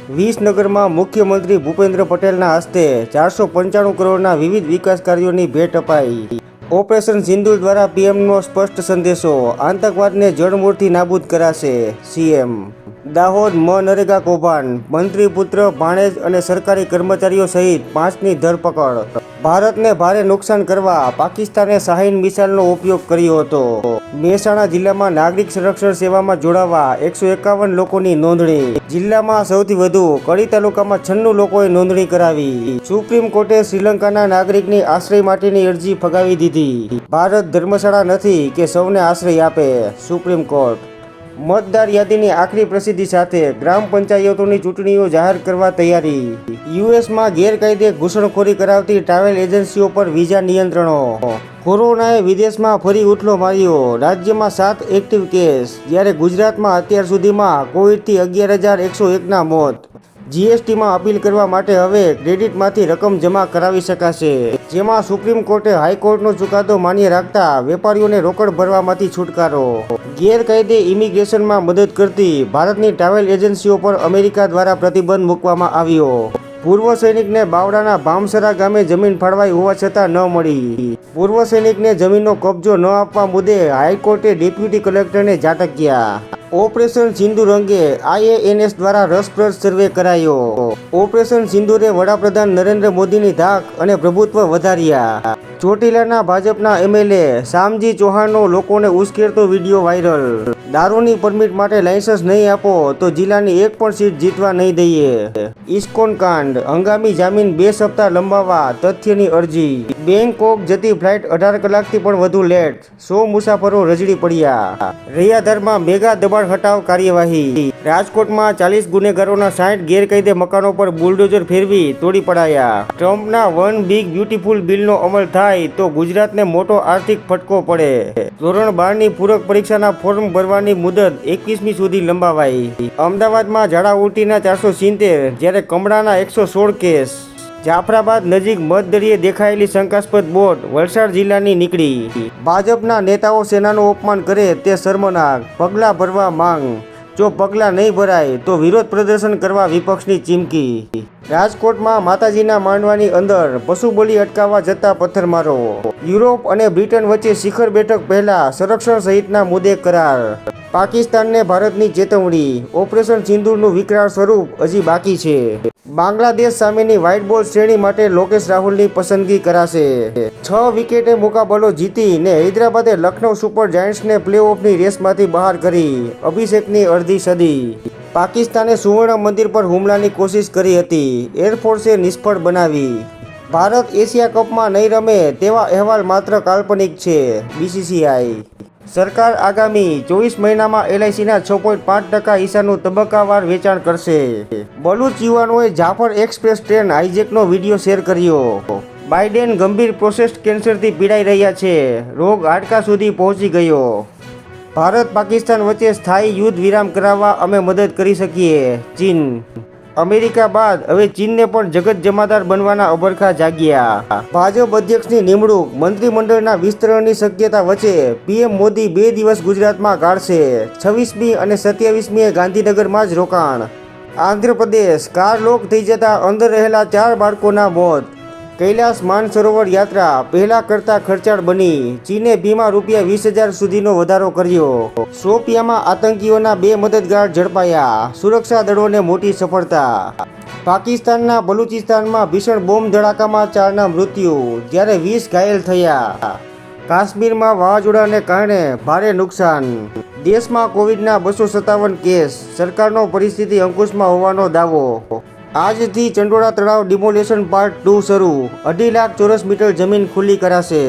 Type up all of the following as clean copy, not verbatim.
વિસનગરમાં મુખ્યમંત્રી ભૂપેન્દ્ર પટેલના હસ્તે 495 કરોડના વિવિધ વિકાસ કાર્યોની ભેટ અપાઈ। ઓપરેશન સિંદૂર દ્વારા પીએમનો સ્પષ્ટ સંદેશો, આતંકવાદને જડમૂળથી નાબૂદ કરાશે સીએમ। દાહોદ મનરેગા કૌભાંડ, મંત્રી પુત્ર, ભાણેજ અને સરકારી કર્મચારીઓ સહિત 5ની ધરપકડ। ભારતને ભારે નુકસાન કરવા પાકિસ્તાને શાહીન મિસાઇલનો ઉપયોગ કર્યો હતો। મહેસાણા જિલ્લામાં નાગરિક સંરક્ષણ સેવામાં જોડાવા 151 લોકોની નોંધણી। જિલ્લામાં સૌથી વધુ કડી તાલુકામાં 96 લોકોએ નોંધણી કરાવી। સુપ્રીમ કોર્ટે શ્રીલંકાના નાગરિકની આશ્રય માટેની અરજી ફગાવી દીધી। ભારત ધર્મશાળા નથી કે સૌને આશ્રય આપે, સુપ્રીમ કોર્ટ। મતદાર યાદીની આખરી પ્રસિદ્ધિ સાથે ગ્રામ પંચાયતોની ચૂંટણીઓ જાહેર કરવા તૈયારી। યુએસમાં ગેરકાયદે ઘૂસણખોરી કરાવતી ટ્રાવેલ એજન્સીઓ પર વિઝા નિયંત્રણો। કોરોનાએ વિદેશમાં ફરી ઉથલો માર્યો, રાજ્યમાં 7 એક્ટિવ કેસ, જ્યારે ગુજરાતમાં અત્યાર સુધીમાં કોવિડથી 11,101ના મોત। જીએસટીમાં અપીલ કરવા માટે હવે ક્રેડિટમાંથી રકમ જમા કરાવી શકાશે, જેમાં સુપ્રીમ કોર્ટે હાઈકોર્ટનો ચુકાદો માન્ય રાખતા વેપારીઓને રોકડ ભરવામાંથી છુટકારો। ગેરકાયદે ઇમિગ્રેશનમાં મદદ કરતી ભારતની ટ્રાવેલ એજન્સીઓ પર અમેરિકા દ્વારા પ્રતિબંધ મૂકવામાં આવ્યો। પૂર્વ સૈનિકને બાવળાના ભામસરા ગામે જમીન ફાળવાઈ હોવા છતાં ન મળી। પૂર્વ સૈનિકને જમીનનો કબજો ન આપવા મુદ્દે હાઈકોર્ટે ડેપ્યુટી કલેક્ટરને ઝાટક્યા। ઓપરેશન સિંદૂર અંગે આઈએએનએસ દ્વારા રસપ્રદ સર્વે કરાયો। ઓપરેશન સિંદૂરે વડાપ્રધાન નરેન્દ્ર મોદીની ધાક અને પ્રભુત્વ વધાર્યા। ચોટીલાના ભાજપના એમએલએ શામજી ચૌહાણનો લોકોને ઉશ્કેરતો વિડીયો વાયરલ। દારૂની પરમિટ માટે લાયસન્સ નહીં આપો તો જિલ્લાની એક પણ સીટ જીતવા નહીં દઈએ। ઇસ્કોન કાંડ, હંગામી જામીન 2 સપ્તાહ લંબાવવા તથ્યની અરજી। બેંકોક જતી ફ્લાઇટ 18 કલાકથી પણ વધુ લેટ, 100 મુસાફરો રજડી પડ્યા। રૈયાધારમાં મેગા દબાણ હટાવ કાર્યવાહી। રાજકોટમાં 40 ગુનેગારોના 60 ગેરકાયદે મકાનો પર બુલડોઝર ફેરવી તોડી પડાયા। ટ્રમ્પના વન બિગ બ્યુટીફુલ બિલનો અમલ થાય તો ગુજરાતને મોટો આર્થિક ફટકો પડે। ધોરણ 12ની પૂરક પરીક્ષાના ફોર્મ ભરવાની મુદત 21મી સુધી લંબાવાઈ। અમદાવાદમાં ઝાડા ઉલટીના 470, જ્યારે કમળાના 116 કેસ। જાફરાબાદ નજીક મધદરિયે દેખાયેલી શંકાસ્પદ બોટ વલસાડ જિલ્લાની નીકળી। ભાજપના નેતાઓ સેનાનું અપમાન કરે તે શર્મનાક, પગલાં ભરવા માંગ। જો પગલાં નહીં ભરાય તો વિરોધ પ્રદર્શન કરવા વિપક્ષની ચીમકી। રાજકોટમાં માતાજીના માંડવાની અંદર પશુ બલિ અટકાવવા જતા પથ્થરમારો। યુરોપ અને બ્રિટન વચ્ચે શિખર બેઠક પહેલા સંરક્ષણ સહિતના મુદ્દે કરાર। પાકિસ્તાનને ભારતની ચેતવણી, ઓપરેશન સિંદૂરનું વિકરાળ સ્વરૂપ હજી બાકી છે। બાંગ્લાદેશ સામેની વ્હાઇટ બોલ શ્રેણી માટે લોકેશ રાહુલની પસંદગી કરાશે। 6 વિકેટે મુકાબલો જીતીને હૈદરાબાદે લખનૌ સુપર જાયન્ટ્સને પ્લેઓફની રેસમાંથી બહાર કરી। અભિષેકની અડધી સદી। પાકિસ્તાને સુવર્ણ મંદિર પર હુમલાની કોશિશ કરી હતી, એરફોર્સે નિષ્ફળ બનાવી। ભારત એશિયા કપમાં નહીં રમે તેવા અહેવાલ માત્ર કાલ્પનિક છે, બીસીસીઆઈ। સરકાર આગામી 24 મહિનામાં એલઆઈસીના 6.5% હિસ્સાનું તબક્કાવાર વેચાણ કરશે। બલુચ યુવાનોએ જાફર એક્સપ્રેસ ટ્રેન હાઈજેકનો વિડીયો શેર કર્યો। બાઇડેન ગંભીર પ્રોસ્ટેટ કેન્સરથી પીડાઈ રહ્યા છે, રોગ હાડકા સુધી પહોંચી ગયો। ભારત પાકિસ્તાન વચ્ચે સ્થાયી યુદ્ધ વિરામ કરાવવા અમે મદદ કરી શકીએ, ચીન। અમેરિકા બાદ હવે ચીનને પણ જગત જમાદાર બનવાના અભરખા જાગ્યા। ભાજપ અધ્યક્ષની નિમણૂક, મંત્રીમંડળના વિસ્તરણની શક્યતા વચ્ચે પીએમ મોદી 2 દિવસ ગુજરાતમાં કાઢશે। 26મી અને 27મીએ ગાંધીનગરમાં જ રોકાણ। આંધ્રપ્રદેશ કાર લોક થઈ જતા અંદર રહેલા 4 બાળકોના મોત। કૈલાસ માનસરોવર યાત્રા પહેલા કરતા ખર્ચાળ બની, ચીને ફીમાં ₹20,000 સુધીનો વધારો કર્યો। શોપિયામાં આતંકીઓના 2 મદદગાર ઝડપાયા, સુરક્ષા દળોને મોટી સફળતા। પાકિસ્તાનના બલુચિસ્તાનમાં ભીષણ બોમ્બ ધડાકામાં 4ના મૃત્યુ, જ્યારે 20 ઘાયલ થયા। કાશ્મીરમાં વાવાઝોડાને કારણે ભારે નુકસાન। દેશમાં કોવિડના 257 કેસ, સરકારનો પરિસ્થિતિ અંકુશમાં હોવાનો દાવો। આજથી ચંડોળા તળાવ ડિમોલેશન પાર્ટ 2 શરૂ, 2.5 લાખ ચોરસ મીટર જમીન ખુલ્લી કરાશે।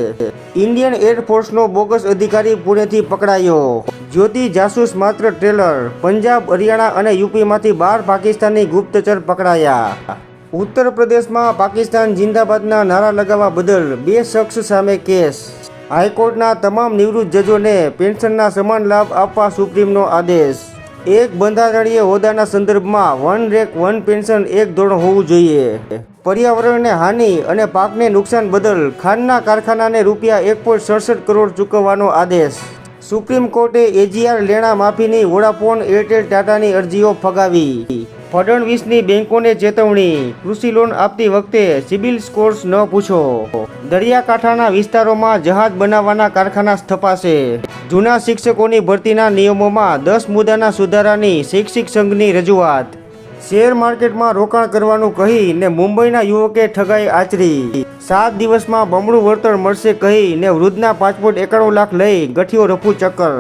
ઇન્ડિયન એરફોર્સનો બોગસ અધિકારી પુણેથી પકડાયો। જ્યોતિ જાસૂસ માત્ર ટ્રેલર, પંજાબ, હરિયાણા અને યુપીમાંથી 12 પાકિસ્તાની ગુપ્તચર પકડાયા। ઉત્તર પ્રદેશમાં પાકિસ્તાન જિંદાબાદના નારા લગાવવા બદલ 2 શખ્સ સામે કેસ। હાઈકોર્ટના તમામ નિવૃત્ત જજોને પેન્શનના સમાન લાભ આપવા સુપ્રીમનો આદેશ। એક બંધારણીય હોદ્દાના સંદર્ભમાં વન રેક વન પેન્શન એક ધોરણ હોવું જોઈએ। પર્યાવરણને હાનિ અને પાકને નુકસાન બદલ ખાંડના કારખાનાને ₹1.67 કરોડ ચૂકવવાનો આદેશ। સુપ્રીમ કોર્ટે એજીઆર લેણા માફીની વોડાફોન, એરટેલ, ટાટાની અરજીઓ ફગાવી। ફડણવીસની બેંકોને ચેતવણી, કૃષિ લોન આપતી વખતે સિબિલ સ્કોર્સ ન પૂછો. દરિયાકાંઠાના વિસ્તારોમાં જહાજ બનાવવાના કારખાના સ્થપાશે. જૂના શિક્ષકોની ભરતીના નિયમોમાં 10 મુદ્દાના સુધારાની શૈક્ષિક સંઘની રજૂઆત. શેર માર્કેટમાં રોકાણ કરવાનું કહીને મુંબઈના યુવકે ઠગાઈ આચરી. 7 દિવસમાં બમણું વળતર મળશે કહીને વૃદ્ધના 5.91 લાખ લઈ ગઠિયો રફુ ચક્કર.